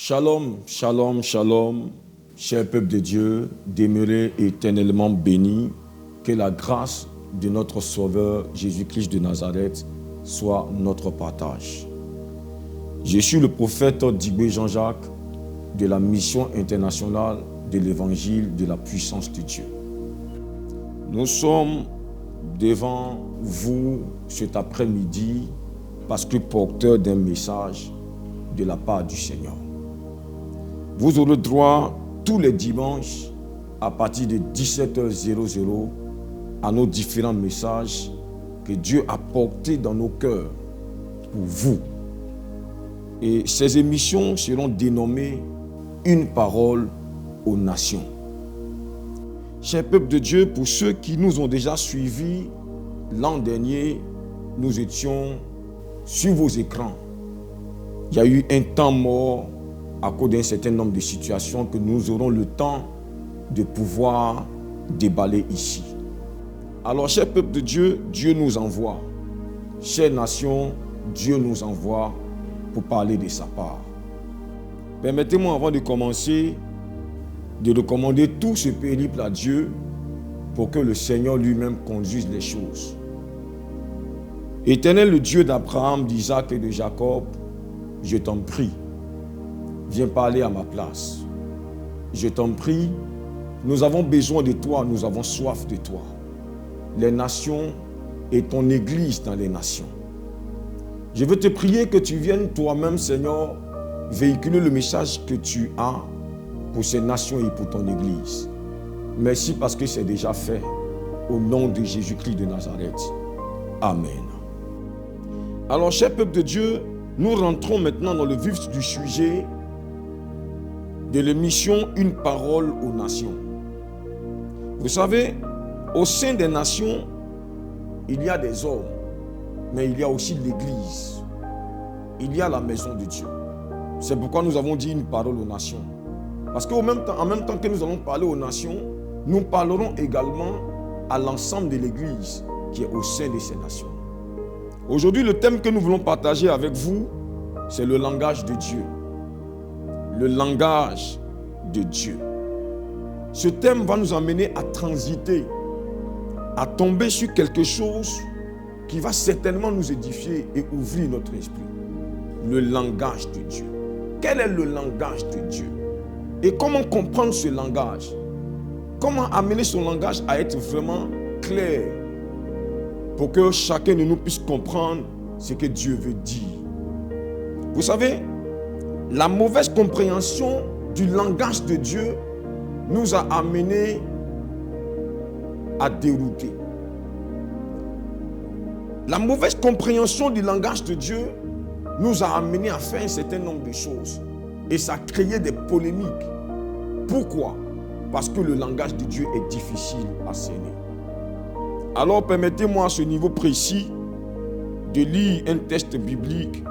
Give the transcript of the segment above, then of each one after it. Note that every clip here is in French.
Shalom, shalom, shalom, cher peuple de Dieu, demeurez éternellement bénis, que la grâce de notre Sauveur Jésus-Christ de Nazareth soit notre partage. Je suis le prophète Dibé Jean-Jacques de la mission internationale de l'évangile de la puissance de Dieu. Nous sommes devant vous cet après-midi parce que porteurs d'un message de la part du Seigneur. Vous aurez droit tous les dimanches à partir de 17h00 à nos différents messages que Dieu a portés dans nos cœurs pour vous. Et ces émissions seront dénommées Une parole aux nations. Chers peuple de Dieu, pour ceux qui nous ont déjà suivis, l'an dernier, nous étions sur vos écrans. Il y a eu un temps mort à cause d'un certain nombre de situations que nous aurons le temps de pouvoir déballer ici. Alors, chers peuple de Dieu, Dieu nous envoie. Chères nations, Dieu nous envoie pour parler de sa part. Permettez-moi, avant de commencer, de recommander tout ce périple à Dieu pour que le Seigneur lui-même conduise les choses. Éternel, le Dieu d'Abraham, d'Isaac et de Jacob, je t'en prie, viens parler à ma place. Je t'en prie, nous avons besoin de toi, nous avons soif de toi. Les nations et ton Église dans les nations. Je veux te prier que tu viennes toi-même, Seigneur, véhiculer le message que tu as pour ces nations et pour ton Église. Merci parce que c'est déjà fait. Au nom de Jésus-Christ de Nazareth. Amen. Alors, cher peuple de Dieu, nous rentrons maintenant dans le vif du sujet de l'émission Une parole aux nations. Vous savez, au sein des nations, il y a des hommes, mais il y a aussi l'Église. Il y a la maison de Dieu. C'est pourquoi nous avons dit une parole aux nations. Parce qu'en même temps que nous allons parler aux nations, nous parlerons également à l'ensemble de l'Église qui est au sein de ces nations. Aujourd'hui, le thème que nous voulons partager avec vous, c'est le langage de Dieu. Le langage de Dieu. Ce thème va nous amener à transiter, à tomber sur quelque chose qui va certainement nous édifier et ouvrir notre esprit. Le langage de Dieu. Quel est le langage de Dieu? Et comment comprendre ce langage? Comment amener son langage à être vraiment clair pour que chacun de nous puisse comprendre ce que Dieu veut dire? Vous savez, la mauvaise compréhension du langage de Dieu nous a amenés à dérouter. La mauvaise compréhension du langage de Dieu nous a amenés à faire un certain nombre de choses. Et ça a créé des polémiques. Pourquoi? Parce que le langage de Dieu est difficile à cerner. Alors permettez-moi à ce niveau précis de lire un texte biblique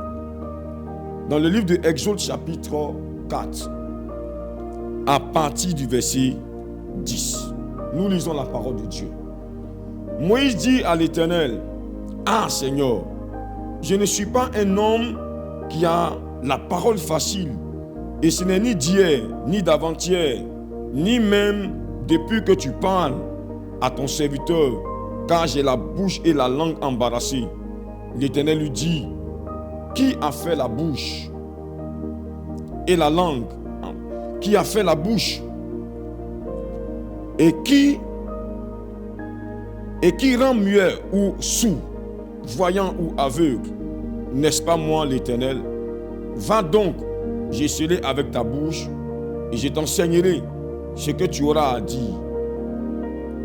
dans le livre de Exode chapitre 4 à partir du verset 10. Nous lisons la parole de Dieu. Moïse dit à l'Éternel: Ah Seigneur, je ne suis pas un homme qui a la parole facile, et ce n'est ni d'hier, ni d'avant-hier, ni même depuis que tu parles à ton serviteur, car j'ai la bouche et la langue embarrassées. L'Éternel lui dit: Qui a fait la bouche et la langue? Qui a fait la bouche? Et qui rend muet ou sourd, voyant ou aveugle? N'est-ce pas moi l'Éternel? Va donc, je serai avec ta bouche et je t'enseignerai ce que tu auras à dire.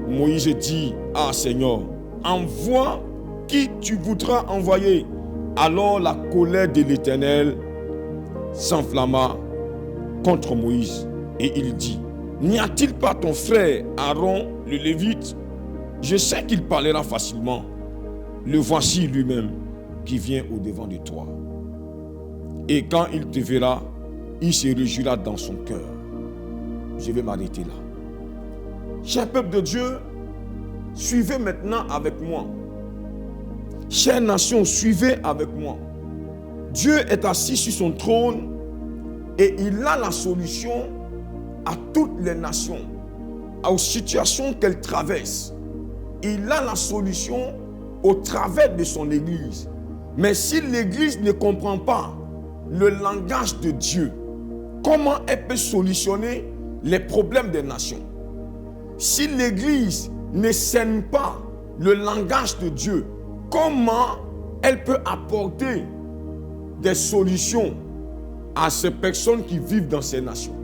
Moïse dit: Ah Seigneur, envoie qui tu voudras envoyer. Alors la colère de l'Éternel s'enflamma contre Moïse et il dit: N'y a-t-il pas ton frère Aaron le Lévite? Je sais qu'il parlera facilement. Le voici lui-même qui vient au-devant de toi. Et quand il te verra, il se réjouira dans son cœur. Je vais m'arrêter là. Cher peuple de Dieu, suivez maintenant avec moi. Chère nation, suivez avec moi. Dieu est assis sur son trône Et il a la solution à toutes les nations, aux situations qu'elles traversent. Il a la solution au travers de son Église. Mais si l'Église ne comprend pas le langage de Dieu, comment elle peut solutionner les problèmes des nations? Si l'Église ne scène pas le langage de Dieu, comment elle peut apporter des solutions à ces personnes qui vivent dans ces nations?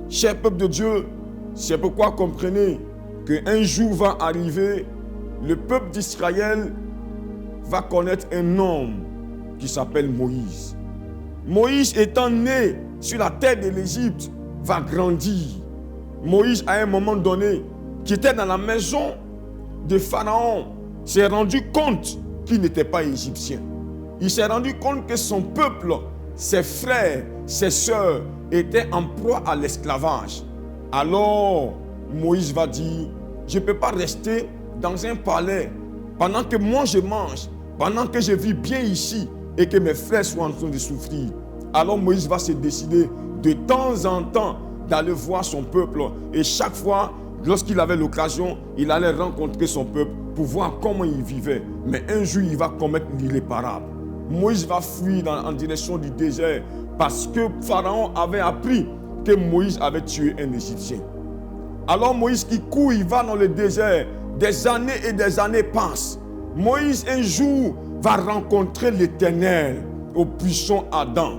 Cher peuple de Dieu, c'est pourquoi comprenez qu'un jour va arriver, le peuple d'Israël va connaître un homme qui s'appelle Moïse. Moïse étant né sur la terre de l'Égypte, va grandir. Moïse, à un moment donné, qui était dans la maison de Pharaon, s'est rendu compte qu'il n'était pas égyptien. Il s'est rendu compte que son peuple, ses frères, ses sœurs, étaient en proie à l'esclavage. Alors, Moïse va dire, je ne peux pas rester dans un palais pendant que moi je mange, pendant que je vis bien ici et que mes frères soient en train de souffrir. Alors Moïse va se décider de temps en temps d'aller voir son peuple. Et chaque fois, lorsqu'il avait l'occasion, il allait rencontrer son peuple pour voir comment il vivait. Mais un jour, il va commettre l'irréparable. Moïse va fuir en direction du désert parce que Pharaon avait appris que Moïse avait tué un Égyptien. Alors Moïse qui court, il va dans le désert. Des années et des années passent. Moïse un jour va rencontrer l'Éternel au buisson Adam.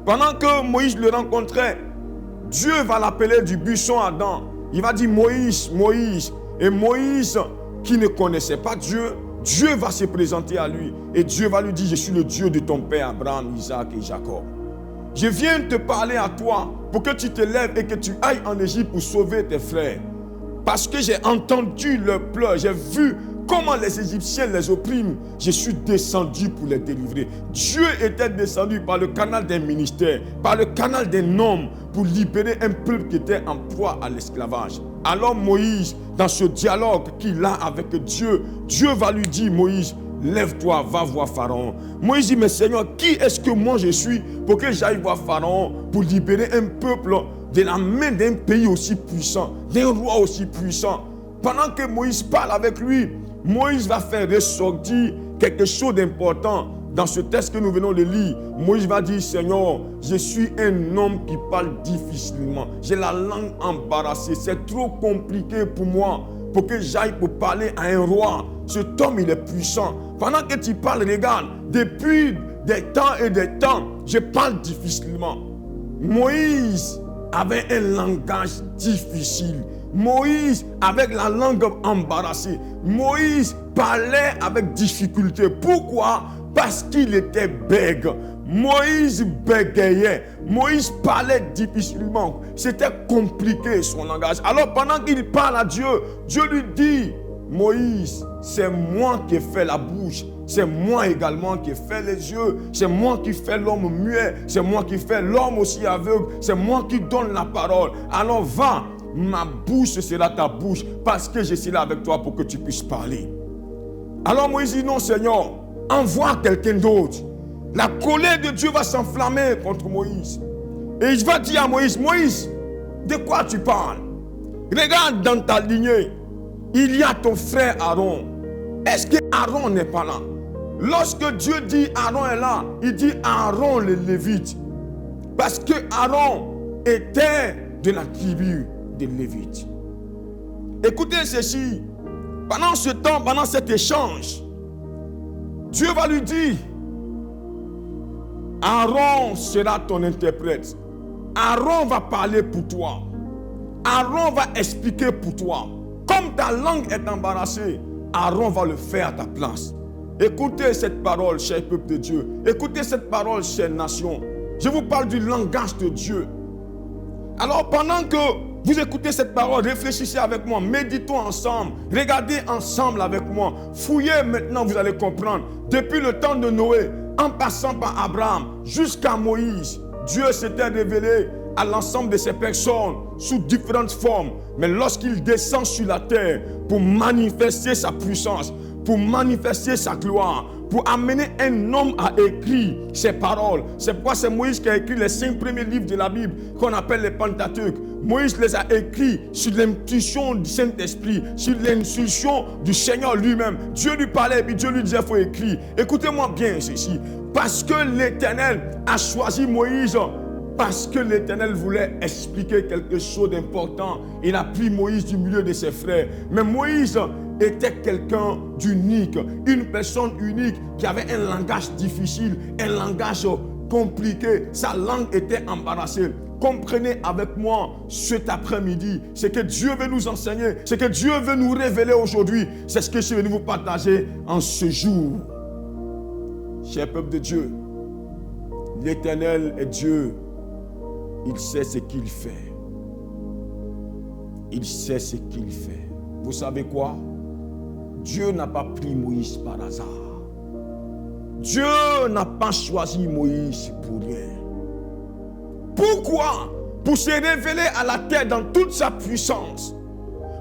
Pendant que Moïse le rencontrait, Dieu va l'appeler du buisson Adam. Il va dire Moïse, Moïse. Et Moïse, qui ne connaissait pas Dieu, Dieu va se présenter à lui. Et Dieu va lui dire, je suis le Dieu de ton père Abraham, Isaac et Jacob. Je viens te parler à toi pour que tu te lèves et que tu ailles en Égypte pour sauver tes frères. Parce que j'ai entendu leurs pleurs, j'ai vu comment les Égyptiens les oppriment. Je suis descendu pour les délivrer. Dieu était descendu par le canal d'un ministère, par le canal d'un homme pour libérer un peuple qui était en proie à l'esclavage. Alors Moïse, dans ce dialogue qu'il a avec Dieu, Dieu va lui dire, Moïse, lève-toi, va voir Pharaon. Moïse dit, mais Seigneur, qui est-ce que moi je suis pour que j'aille voir Pharaon pour libérer un peuple de la main d'un pays aussi puissant, d'un roi aussi puissant? Pendant que Moïse parle avec lui, Moïse va faire ressortir quelque chose d'important dans ce texte que nous venons de lire. Moïse va dire, Seigneur, je suis un homme qui parle difficilement. J'ai la langue embarrassée. C'est trop compliqué pour moi pour que j'aille pour parler à un roi. Cet homme, il est puissant. Pendant que tu parles, regarde, depuis des temps et des temps, je parle difficilement. Moïse avait un langage difficile. Moïse, avec la langue embarrassée, Moïse parlait avec difficulté. Pourquoi? Parce qu'il était bègue. Moïse bégayait. Moïse parlait difficilement. C'était compliqué son langage. Alors pendant qu'il parle à Dieu, Dieu lui dit, Moïse, c'est moi qui ai fait la bouche. C'est moi également qui ai fait les yeux. C'est moi qui fais l'homme muet. C'est moi qui fais l'homme aussi aveugle. C'est moi qui donne la parole. Alors va. Ma bouche sera ta bouche parce que je suis là avec toi pour que tu puisses parler. Alors Moïse dit, non Seigneur, envoie quelqu'un d'autre. La colère de Dieu va s'enflammer contre Moïse. Et il va dire à Moïse, Moïse, de quoi tu parles? Regarde dans ta lignée, il y a ton frère Aaron. Est-ce que Aaron n'est pas là? Lorsque Dieu dit Aaron est là, il dit Aaron le Lévite. Parce que Aaron était de la tribu des Lévites. Écoutez ceci. Pendant ce temps, pendant cet échange, Dieu va lui dire, Aaron sera ton interprète. Aaron va parler pour toi. Aaron va expliquer pour toi. Comme ta langue est embarrassée, Aaron va le faire à ta place. Écoutez cette parole, cher peuple de Dieu. Écoutez cette parole, chère nation. Je vous parle du langage de Dieu. Alors pendant que vous écoutez cette parole, réfléchissez avec moi, méditons ensemble, regardez ensemble avec moi, fouillez maintenant, vous allez comprendre. Depuis le temps de Noé, en passant par Abraham, jusqu'à Moïse, Dieu s'était révélé à l'ensemble de ces personnes sous différentes formes. Mais lorsqu'il descend sur la terre pour manifester sa puissance, pour manifester sa gloire, pour amener un homme à écrire ses paroles. C'est pourquoi c'est Moïse qui a écrit les 5 premiers livres de la Bible qu'on appelle les Pentateuques. Moïse les a écrits sur l'impulsion du Saint-Esprit, sur l'impulsion du Seigneur lui-même. Dieu lui parlait et puis Dieu lui disait il faut écrire. Écoutez-moi bien ceci. Parce que l'Éternel a choisi Moïse, parce que l'Éternel voulait expliquer quelque chose d'important, il a pris Moïse du milieu de ses frères. Mais Moïse était quelqu'un d'unique, une personne unique qui avait un langage difficile, un langage compliqué. Sa langue était embarrassée. Comprenez avec moi cet après-midi ce que Dieu veut nous enseigner, ce que Dieu veut nous révéler aujourd'hui. C'est ce que je suis venu vous partager en ce jour. Cher peuple de Dieu, l'Éternel est Dieu. Il sait ce qu'il fait. Il sait ce qu'il fait. Vous savez quoi? Dieu n'a pas pris Moïse par hasard. Dieu n'a pas choisi Moïse pour rien. Pourquoi? Pour se révéler à la terre dans toute sa puissance.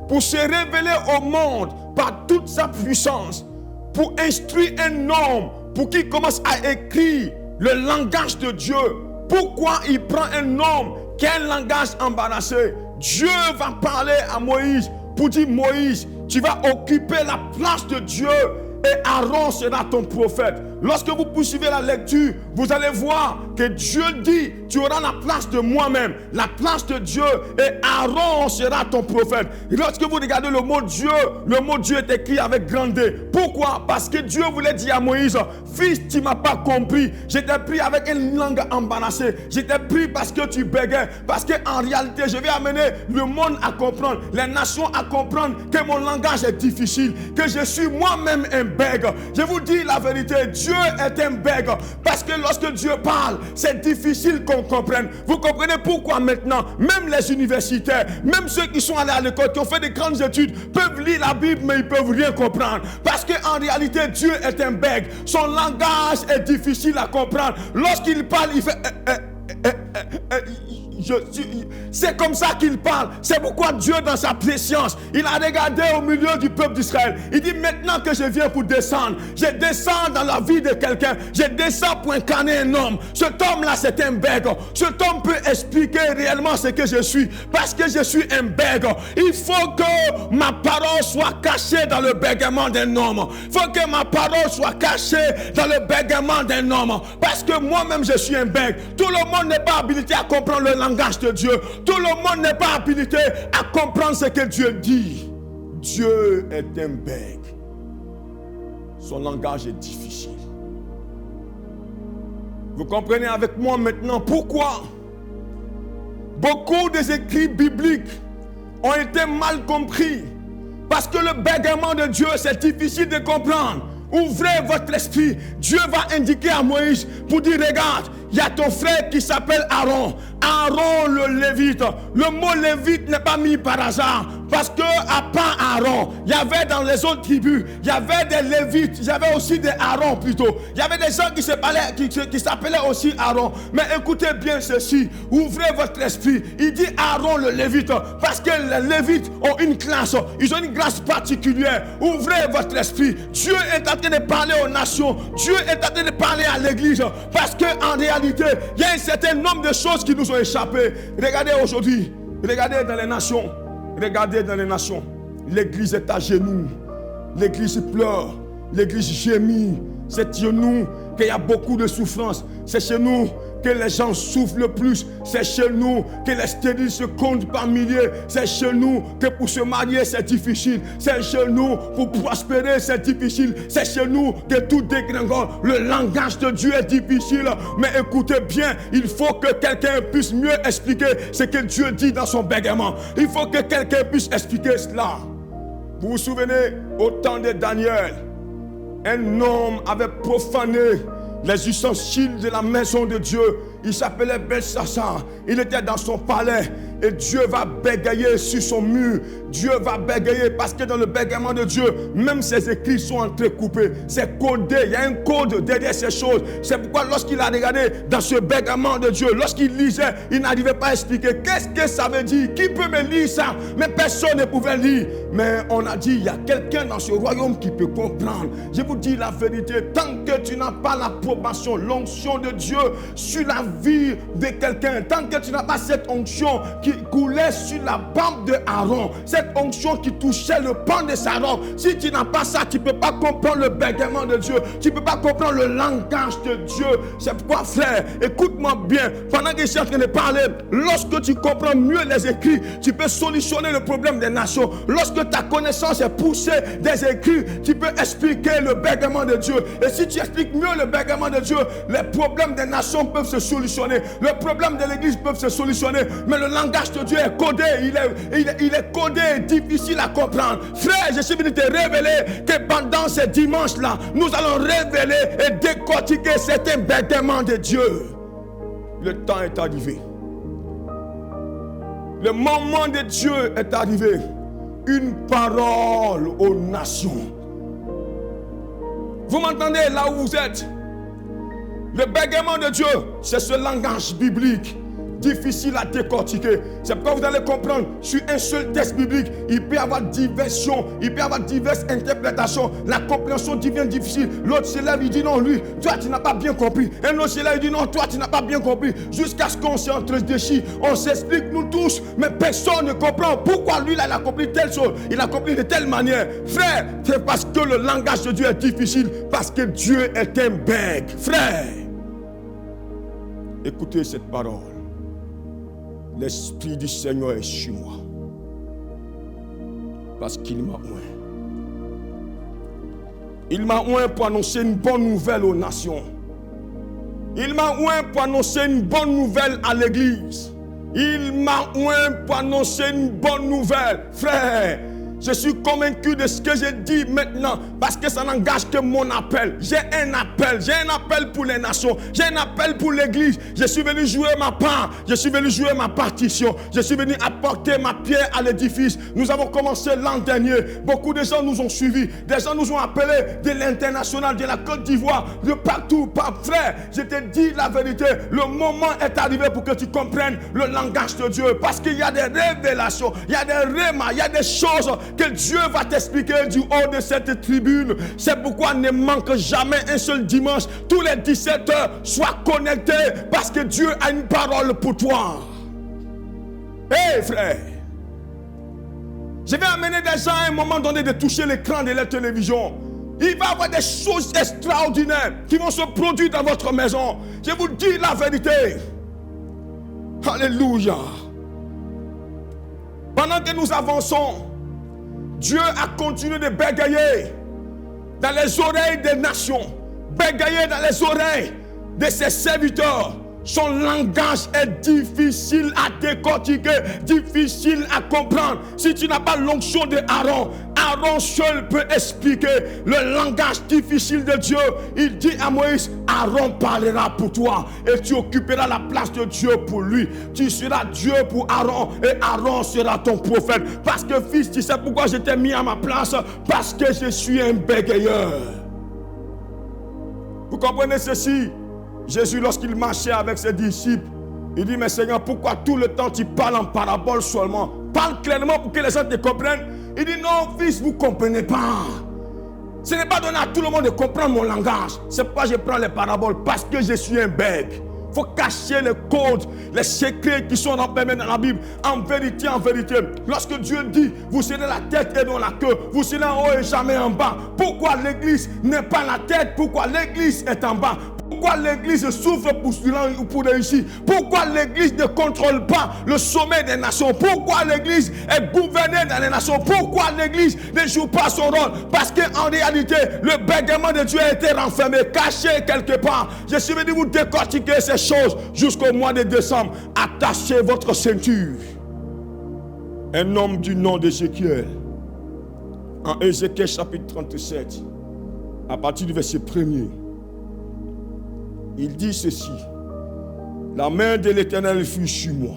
Pour se révéler au monde par toute sa puissance. Pour instruire un homme, pour qu'il commence à écrire le langage de Dieu. Pourquoi il prend un homme qui a un langage embarrassé? Dieu va parler à Moïse pour dire Moïse, tu vas occuper la place de Dieu et Aaron sera ton prophète. Lorsque vous poursuivez la lecture, vous allez voir que Dieu dit, tu auras la place de moi-même, la place de Dieu et Aaron sera ton prophète. Et lorsque vous regardez le mot Dieu est écrit avec grand D. Pourquoi? Parce que Dieu voulait dire à Moïse, fils, tu ne m'as pas compris. Je t'ai pris avec une langue embarrassée. Je t'ai pris parce que tu bégais. Parce qu'en réalité, je vais amener le monde à comprendre, les nations à comprendre que mon langage est difficile, que je suis moi-même un bègue. Je vous dis la vérité, Dieu est un bègue. Parce que lorsque Dieu parle, c'est difficile qu'on comprenne. Vous comprenez pourquoi maintenant, même les universitaires, même ceux qui sont allés à l'école, qui ont fait des grandes études, peuvent lire la Bible, mais ils ne peuvent rien comprendre. Parce qu'en réalité, Dieu est un bègue. Son langage est difficile à comprendre. Lorsqu'il parle, il fait... c'est comme ça qu'il parle. C'est pourquoi Dieu, dans sa préscience, il a regardé au milieu du peuple d'Israël. Il dit, maintenant que je viens pour descendre, je descends dans la vie de quelqu'un. Je descends pour incarner un homme. Cet homme-là, c'est un bègue. Cet homme peut expliquer réellement ce que je suis. Parce que je suis un bègue. Il faut que ma parole soit cachée dans le bégaiement d'un homme. Il faut que ma parole soit cachée dans le bégaiement d'un homme. Parce que moi-même, je suis un bègue. Tout le monde n'est pas habilité à comprendre le langage de Dieu. Tout le monde n'est pas habilité à comprendre ce que Dieu dit. Dieu est un bègue. Son langage est difficile. Vous comprenez avec moi maintenant pourquoi beaucoup des écrits bibliques ont été mal compris. Parce que le bégaiement de Dieu, c'est difficile de comprendre. Ouvrez votre esprit. Dieu va indiquer à Moïse pour dire, regarde, il y a ton frère qui s'appelle Aaron. Aaron le Lévite. Le mot Lévite n'est pas mis par hasard. Parce que à part Aaron, il y avait dans les autres tribus, il y avait des Lévites, il y avait aussi des Aaron plutôt. Il y avait des gens qui s'appelaient aussi Aaron. Mais écoutez bien ceci. Ouvrez votre esprit. Il dit Aaron le Lévite. Parce que les Lévites ont une classe. Ils ont une grâce particulière. Ouvrez votre esprit. Dieu est en train de parler aux nations. Dieu est en train de parler à l'église. Parce qu'en réalité, il y a un certain nombre de choses qui nous ont échappé. Regardez aujourd'hui. Regardez dans les nations. Regardez dans les nations. L'église est à genoux. L'église pleure. L'église gémit. C'est chez nous qu'il y a beaucoup de souffrance. C'est chez nous que les gens souffrent le plus. C'est chez nous que les stériles se comptent par milliers. C'est chez nous que pour se marier c'est difficile. C'est chez nous pour prospérer c'est difficile. C'est chez nous que tout dégringole. Le langage de Dieu est difficile. Mais écoutez bien, il faut que quelqu'un puisse mieux expliquer ce que Dieu dit dans son bégaiement. Il faut que quelqu'un puisse expliquer cela. Vous vous souvenez, au temps de Daniel, un homme avait profané les ustensiles de la maison de Dieu. Il s'appelait Belsassar. Il était dans son palais et Dieu va bégayer sur son mur. Dieu va bégayer parce que dans le bégaiement de Dieu, même ses écrits sont entrecoupés. C'est codé. Il y a un code derrière ces choses. C'est pourquoi lorsqu'il a regardé dans ce bégaiement de Dieu, lorsqu'il lisait, il n'arrivait pas à expliquer qu'est-ce que ça veut dire. Qui peut me lire ça? Mais personne ne pouvait lire. Mais on a dit, il y a quelqu'un dans ce royaume qui peut comprendre. Je vous dis la vérité, tant que tu n'as pas l'approbation, l'onction de Dieu sur la vie de quelqu'un, tant que tu n'as pas cette onction qui coulait sur la barbe de Aaron, cette onction qui touchait le pan de sa robe, si tu n'as pas ça, tu ne peux pas comprendre le bégaiement de Dieu, tu ne peux pas comprendre le langage de Dieu. C'est pourquoi, frère, écoute-moi bien, pendant que je suis en train de parler, lorsque tu comprends mieux les écrits, tu peux solutionner le problème des nations. Lorsque ta connaissance est poussée des écrits, tu peux expliquer le bégaiement de Dieu. Et si tu expliques mieux le bégaiement de Dieu, les problèmes des nations peuvent se solutionner, le problème de l'église peuvent se solutionner. Mais le langage de Dieu est codé, il est codé, difficile à comprendre. Frère, je suis venu te révéler que pendant ces dimanches-là, nous allons révéler et décortiquer certains bégaiements de Dieu. Le temps est arrivé. Le moment de Dieu est arrivé. Une parole aux nations. Vous m'entendez là où vous êtes? Le bégaiement de Dieu, c'est ce langage biblique difficile à décortiquer. C'est pourquoi vous allez comprendre, sur un seul texte biblique, il peut y avoir diversion, il peut y avoir diverses interprétations. La compréhension devient difficile. L'autre se lève, il dit non, lui, toi tu n'as pas bien compris. Un autre se lève, il dit non, toi tu n'as pas bien compris. Jusqu'à ce qu'on s'entre-déchire, on s'explique nous tous, mais personne ne comprend pourquoi lui là, il a compris telle chose, il a compris de telle manière. Frère, c'est parce que le langage de Dieu est difficile, parce que Dieu est un bègue. Frère, écoutez cette parole. L'Esprit du Seigneur est sur moi. Parce qu'il m'a oint. Il m'a oint pour annoncer une bonne nouvelle aux nations. Il m'a oint pour annoncer une bonne nouvelle à l'église. Il m'a oint pour annoncer une bonne nouvelle. Frère, je suis convaincu de ce que je dis maintenant parce que ça n'engage que mon appel. J'ai un appel pour les nations, j'ai un appel pour l'église. Je suis venu jouer ma part, je suis venu jouer ma partition, je suis venu apporter ma pierre à l'édifice. Nous avons commencé l'an dernier, beaucoup de gens nous ont suivis, des gens nous ont appelés de l'international, de la Côte d'Ivoire, de partout. Frère, je te dis la vérité, le moment est arrivé pour que tu comprennes le langage de Dieu parce qu'il y a des révélations, il y a des rémas, il y a des choses que Dieu va t'expliquer du haut de cette tribune. C'est pourquoi ne manque jamais un seul dimanche. Tous les 17 heures, sois connecté parce que Dieu a une parole pour toi. Hé frère, je vais amener des gens à un moment donné de toucher l'écran de la télévision. Il va y avoir des choses extraordinaires qui vont se produire dans votre maison. Je vous dis la vérité. Alléluia. Pendant que nous avançons, Dieu a continué de bégayer dans les oreilles des nations, bégayer dans les oreilles de ses serviteurs. Son langage est difficile à décortiquer, difficile à comprendre. Si tu n'as pas l'onction de Aaron, Aaron seul peut expliquer le langage difficile de Dieu. Il dit à Moïse, Aaron parlera pour toi et tu occuperas la place de Dieu pour lui. Tu seras Dieu pour Aaron et Aaron sera ton prophète. Parce que fils, tu sais pourquoi je t'ai mis à ma place? Parce que je suis un bégayeur. Vous comprenez ceci? Jésus, lorsqu'il marchait avec ses disciples, il dit, mais Seigneur, pourquoi tout le temps tu parles en parabole seulement? Parle clairement pour que les gens te comprennent. Il dit, non, fils, vous ne comprenez pas. Ce n'est pas donné à tout le monde de comprendre mon langage. C'est pourquoi je prends les paraboles, parce que je suis un bègue. Il faut cacher les codes, les secrets qui sont renfermés dans la Bible. En vérité, lorsque Dieu dit, vous serez la tête et non la queue, vous serez en haut et jamais en bas. Pourquoi l'église n'est pas la tête? Pourquoi l'église est en bas? Pourquoi l'église souffre pour réussir? Pourquoi l'église ne contrôle pas le sommet des nations? Pourquoi l'église est gouvernée dans les nations? Pourquoi l'église ne joue pas son rôle? Parce qu'en réalité, le bégaiement de Dieu a été renfermé, caché quelque part. Je suis venu vous décortiquer ces choses jusqu'au mois de décembre. Attachez votre ceinture. Un homme du nom d'Ézéchiel, en Ézéchiel chapitre 37, à partir du verset 1er, il dit ceci: la main de l'Éternel fut sur moi.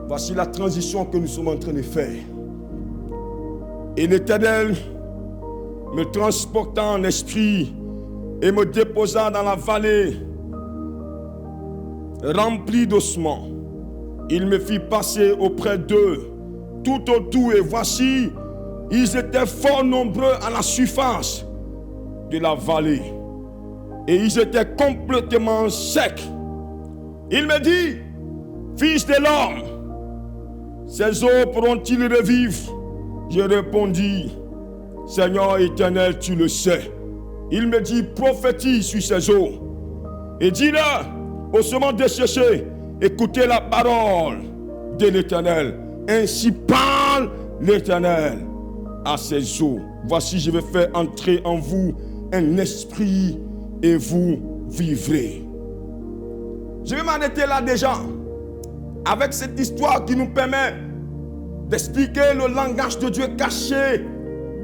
Voici la transition que nous sommes en train de faire. Et l'Éternel me transporta en esprit et me déposa dans la vallée remplie d'ossements. Il me fit passer auprès d'eux tout autour, et voici, ils étaient fort nombreux à la surface de la vallée, et ils étaient complètement secs. Il me dit, fils de l'homme, ces eaux pourront-ils revivre? Je répondis, Seigneur éternel, tu le sais. Il me dit, prophétise sur ces eaux et dis-leur aux semences desséchées, écoutez la parole de l'Éternel. Ainsi parle l'Éternel à ces eaux. Voici, je vais faire entrer en vous un esprit et vous vivrez. Je vais m'arrêter là déjà avec cette histoire qui nous permet d'expliquer le langage de Dieu caché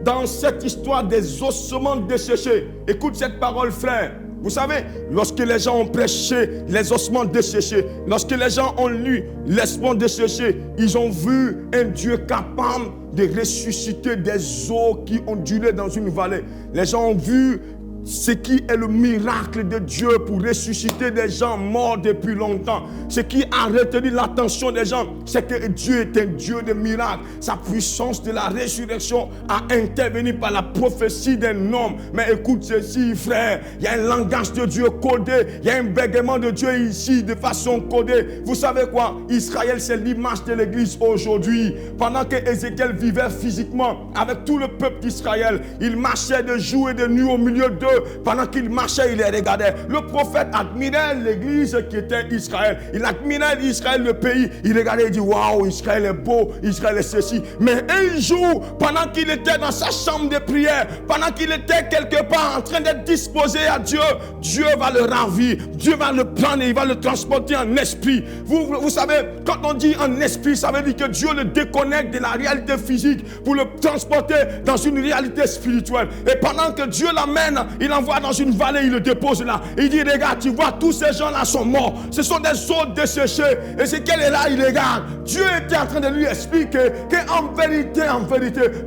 dans cette histoire des ossements desséchés. Écoute cette parole, frère. Vous savez, lorsque les gens ont prêché les ossements desséchés, lorsque les gens ont lu les ossements desséchés, ils ont vu un Dieu capable de ressusciter des eaux qui ondulaient dans une vallée. Les gens ont vu ce qui est le miracle de Dieu pour ressusciter des gens morts depuis longtemps. Ce qui a retenu l'attention des gens, c'est que Dieu est un Dieu de miracles. Sa puissance de la résurrection a intervenu par la prophétie d'un homme. Mais écoute ceci, frère, il y a un langage de Dieu codé, il y a un bégaiement de Dieu ici de façon codée. Vous savez quoi? Israël, c'est l'image de l'église aujourd'hui. Pendant que Ézéchiel vivait physiquement avec tout le peuple d'Israël, il marchait de jour et de nuit au milieu d'eux. Pendant qu'il marchait, il les regardait. Le prophète admirait l'église qui était Israël. Il admirait Israël, le pays. Il regardait et dit, waouh, Israël est beau, Israël est ceci. Mais un jour, pendant qu'il était dans sa chambre de prière, pendant qu'il était quelque part en train d'être disposé à Dieu, Dieu va le ravir, Dieu va le prendre et il va le transporter en esprit. Vous savez, quand on dit en esprit, ça veut dire que Dieu le déconnecte de la réalité physique pour le transporter dans une réalité spirituelle. Et pendant que Dieu l'amène, il l'envoie dans une vallée, il le dépose là. Il dit, regarde, tu vois, tous ces gens-là sont morts. Ce sont des eaux desséchées. Et c'est qu'elle est là, il regarde. Dieu était en train de lui expliquer qu'en vérité,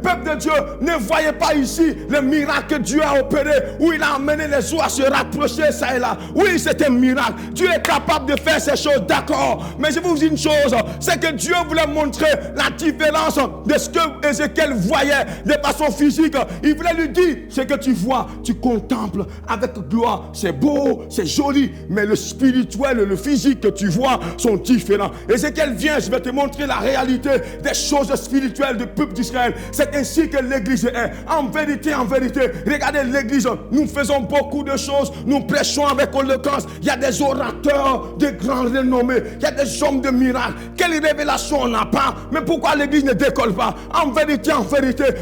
peuple de Dieu, ne voyez pas ici le miracle que Dieu a opéré, où il a amené les eaux à se rapprocher, ça et là. Oui, c'est un miracle. Dieu est capable de faire ces choses, d'accord. Mais je vous dis une chose, c'est que Dieu voulait montrer la différence de ce que Ézéchiel voyait de façon physique. Il voulait lui dire, ce que tu vois, tu contemples avec gloire, c'est beau, c'est joli, mais le spirituel et le physique que tu vois sont différents. Ézéchiel vient, je vais te montrer la réalité des choses spirituelles du peuple d'Israël. C'est ainsi que l'église est. En vérité, regardez l'église, nous faisons beaucoup de choses, nous prêchons avec éloquence, il y a des orateurs de grand renommée, il y a des hommes de miracles. Quelle révélation on n'a pas, mais pourquoi l'église ne décolle pas? En vérité,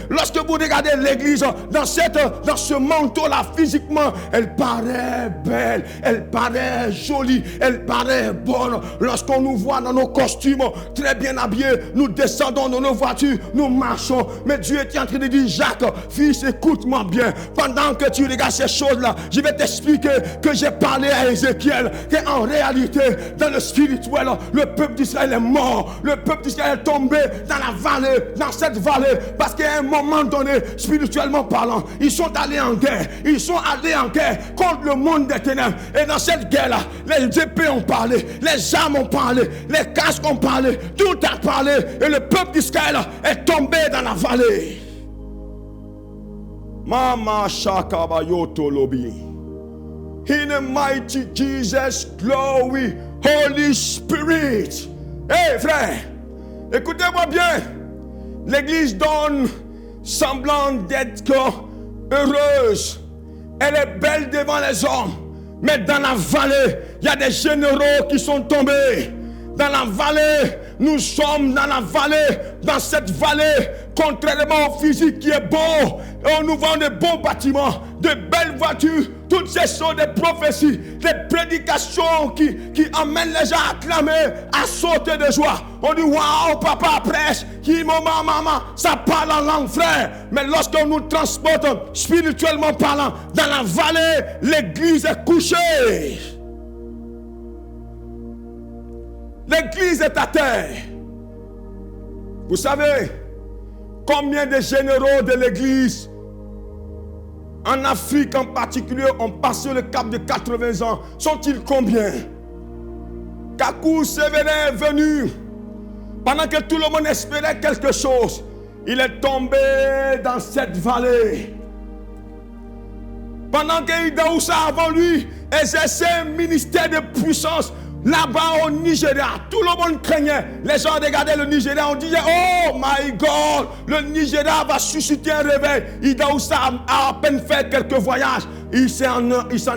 lorsque vous regardez l'église dans ce manteau-là, physiquement, elle paraît belle, elle paraît jolie, elle paraît bonne. Lorsqu'on nous voit dans nos costumes, très bien habillés, nous descendons dans nos voitures, nous marchons. Mais Dieu est en train de dire, Jacques, fils, écoute-moi bien. Pendant que tu regardes ces choses-là, je vais t'expliquer que j'ai parlé à Ézéchiel, qu'en réalité, dans le spirituel, le peuple d'Israël est mort. Le peuple d'Israël est tombé dans la vallée, dans cette vallée, parce qu'à un moment donné, spirituellement parlant, ils sont allés en guerre. Ils sont allés en guerre contre le monde des ténèbres. Et dans cette guerre-là, les épées ont parlé, les armes ont parlé, les casques ont parlé, tout a parlé. Et le peuple d'Israël est tombé dans la vallée. Mama Shakabayoto Lobi. In the mighty Jesus, glory, Holy Spirit. Hey frère, écoutez-moi bien. L'église donne semblant d'être heureuse. Elle est belle devant les hommes. Mais dans la vallée, il y a des généraux qui sont tombés. Dans la vallée, nous sommes dans la vallée. Dans cette vallée, contrairement au physique qui est beau, et on nous vend de beaux bâtiments, de belles voitures, toutes ces choses, des prophéties, des prédications qui amènent les gens à clamer, à sauter de joie. On dit, waouh, papa prêche, maman, ça parle en langue, frère. Mais lorsqu'on nous transporte spirituellement parlant, dans la vallée, l'église est couchée. L'église est à terre. Vous savez, Combien de généraux de l'Église, en Afrique en particulier, ont passé le cap de 80 ans? Sont-ils combien? Kakou Sévérin est venu, pendant que tout le monde espérait quelque chose, il est tombé dans cette vallée. Pendant que Idaoussa avant lui exerçait un ministère de puissance là-bas au Nigeria, tout le monde craignait. Les gens regardaient le Nigeria, on disait, oh my God, le Nigeria va susciter un réveil. Idaoussa a à peine fait quelques voyages. Il s'en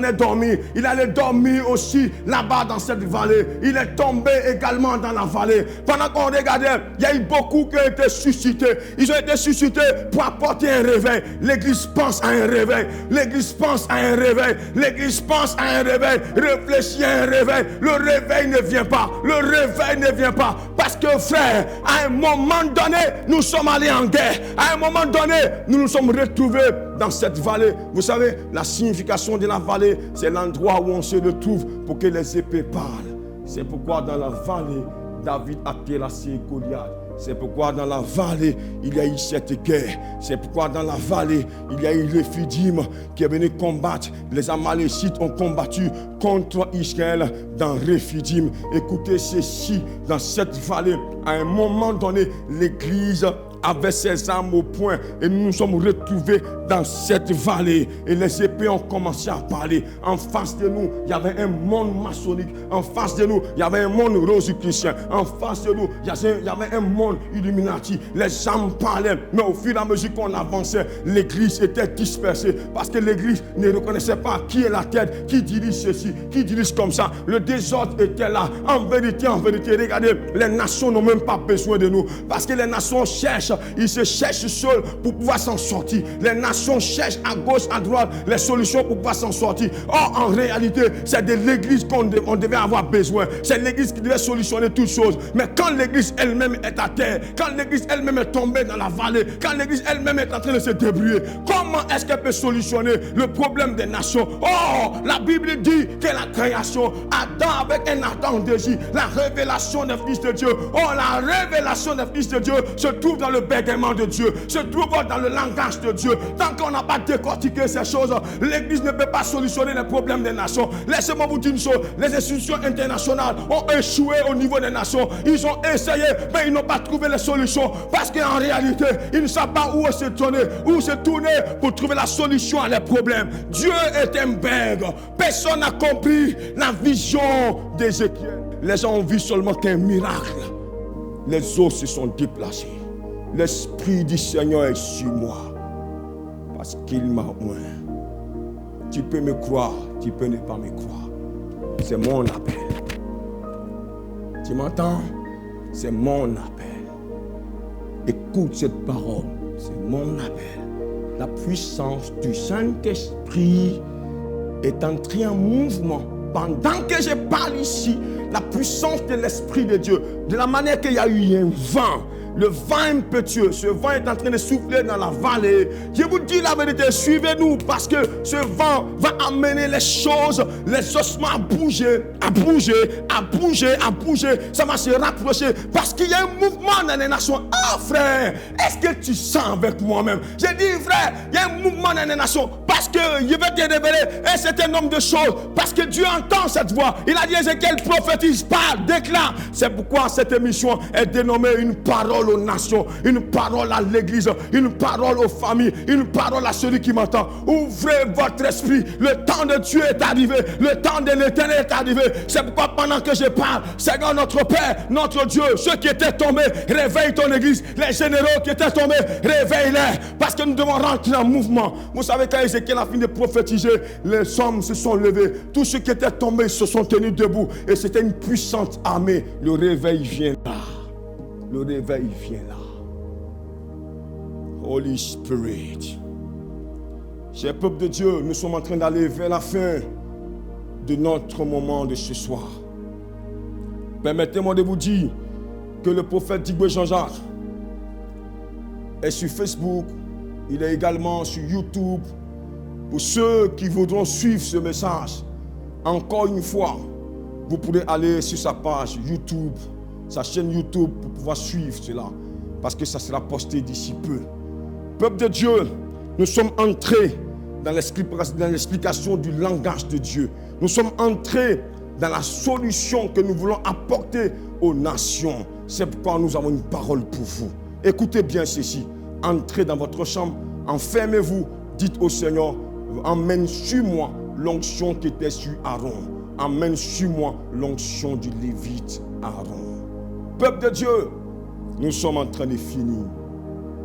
est dormi. Il allait dormir aussi là-bas dans cette vallée. Il est tombé également dans la vallée. Pendant qu'on regardait, il y a eu beaucoup qui ont été suscités. Ils ont été suscités pour apporter un réveil. L'Église pense à un réveil. L'Église pense à un réveil. L'Église pense à un réveil. Réfléchit à un réveil. Le réveil ne vient pas. Le réveil ne vient pas. Parce que frère, à un moment donné, nous sommes allés en guerre. À un moment donné, nous nous sommes retrouvés dans cette vallée. Vous savez, la signification de la vallée, c'est l'endroit où on se retrouve pour que les épées parlent. C'est pourquoi dans la vallée, David a terrassé Goliath. C'est pourquoi dans la vallée, il y a eu cette guerre. C'est pourquoi dans la vallée, il y a eu Réphidim qui est venu combattre. Les Amalécites ont combattu contre Israël dans Réphidim. Écoutez ceci, dans cette vallée, à un moment donné, l'Église avait ses armes au point et nous nous sommes retrouvés dans cette vallée et les épées ont commencé à parler. En face de nous, il y avait un monde maçonnique. En face de nous, il y avait un monde rosicrucien. En face de nous, il y avait un monde illuminati. Les armes parlaient, mais au fur et à mesure qu'on avançait, l'église était dispersée parce que l'église ne reconnaissait pas qui est la tête, qui dirige ceci, qui dirige comme ça. Le désordre était là. En vérité, regardez, les nations n'ont même pas besoin de nous parce que les nations cherchent. Ils se cherchent seuls pour pouvoir s'en sortir. Les nations cherchent à gauche, à droite les solutions pour pouvoir s'en sortir. Or, en réalité, c'est de l'église qu'on devait avoir besoin. C'est l'église qui devait solutionner toutes choses. Mais quand l'église elle-même est à terre, quand l'église elle-même est tombée dans la vallée, quand l'église elle-même est en train de se débrouiller, comment est-ce qu'elle peut solutionner le problème des nations? Oh, la Bible dit que la création, Adam avec un Adam en désir, la révélation des fils de Dieu. Oh, la révélation des fils de Dieu se trouve dans le bégaiement de Dieu, se trouve dans le langage de Dieu. Tant qu'on n'a pas décortiqué ces choses, l'église ne peut pas solutionner les problèmes des nations. Laissez-moi vous dire une chose, les institutions internationales ont échoué au niveau des nations. Ils ont essayé, mais ils n'ont pas trouvé les solutions parce qu'en réalité, ils ne savent pas où se tourner pour trouver la solution à leurs problèmes. Dieu est un bègue. Personne n'a compris la vision d'Ézéchiel. Les gens ont vu seulement qu'un miracle. Les eaux se sont déplacées. L'Esprit du Seigneur est sur moi parce qu'il m'a oint. Tu peux me croire, tu peux ne pas me croire. C'est mon appel. Tu m'entends? C'est mon appel. Écoute cette parole. C'est mon appel. La puissance du Saint-Esprit est entrée en mouvement. Pendant que je parle ici, la puissance de l'Esprit de Dieu, de la manière qu'il y a eu un vent, le vent impétueux, ce vent est en train de souffler dans la vallée. Je vous dis la vérité, suivez-nous parce que ce vent va amener les choses, les ossements à bouger, à bouger, à bouger, à bouger. Ça va se rapprocher parce qu'il y a un mouvement dans les nations. Ah frère, est-ce que tu sens avec moi-même? J'ai dit frère, il y a un mouvement dans les nations parce que je vais te révéler un certain nombre de choses. Parce que Dieu entend cette voix. Il a dit Ézéchiel prophétise, parle, déclare. C'est pourquoi cette émission est dénommée une parole aux nations, une parole à l'église, une parole aux familles, une parole à celui qui m'entend. Ouvrez votre esprit, le temps de Dieu est arrivé, le temps de l'Éternel est arrivé. C'est pourquoi pendant que je parle, Seigneur notre Père, notre Dieu, ceux qui étaient tombés, réveille ton église. Les généraux qui étaient tombés, réveille-les, parce que nous devons rentrer en mouvement. Vous savez, quand Ézéchiel a fini de prophétiser, les hommes se sont levés, tous ceux qui étaient tombés se sont tenus debout, et c'était une puissante armée. Le réveil vient là. Le réveil vient là. Holy Spirit. Chers peuple de Dieu, nous sommes en train d'aller vers la fin de notre moment de ce soir. Permettez-moi de vous dire que le prophète Digwe Jean-Jacques est sur Facebook. Il est également sur YouTube. Pour ceux qui voudront suivre ce message, encore une fois, vous pourrez aller sur sa page YouTube, sa chaîne YouTube pour pouvoir suivre cela. parce que ça sera posté d'ici peu. Peuple de Dieu, nous sommes entrés dans l'explication du langage de Dieu. Nous sommes entrés dans la solution que nous voulons apporter aux nations. C'est pourquoi nous avons une parole pour vous. Écoutez bien ceci. Entrez dans votre chambre, enfermez-vous, dites au Seigneur, emmène sur moi l'onction qui était sur Aaron. Emmène sur moi l'onction du Lévite Aaron. Peuple de Dieu, nous sommes en train de finir.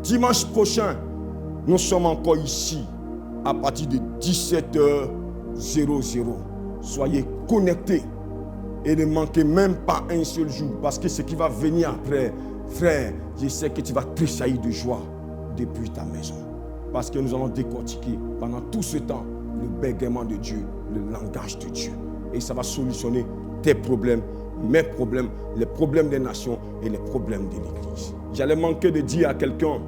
Dimanche prochain, nous sommes encore ici à partir de 17h00. Soyez connectés et ne manquez même pas un seul jour, parce que ce qui va venir après, frère, je sais que tu vas tressaillir de joie depuis ta maison. Parce que nous allons décortiquer pendant tout ce temps le bégaiement de Dieu, le langage de Dieu. Et ça va solutionner tes problèmes, mes problèmes, les problèmes des nations et les problèmes de l'Église. J'allais manquer de dire à quelqu'un,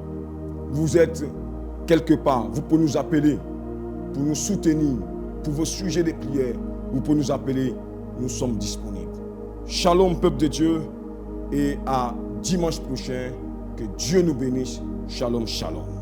vous êtes quelque part, vous pouvez nous appeler pour nous soutenir, pour vos sujets de prière, vous pouvez nous appeler, nous sommes disponibles. Shalom peuple de Dieu et à dimanche prochain, que Dieu nous bénisse. Shalom, shalom.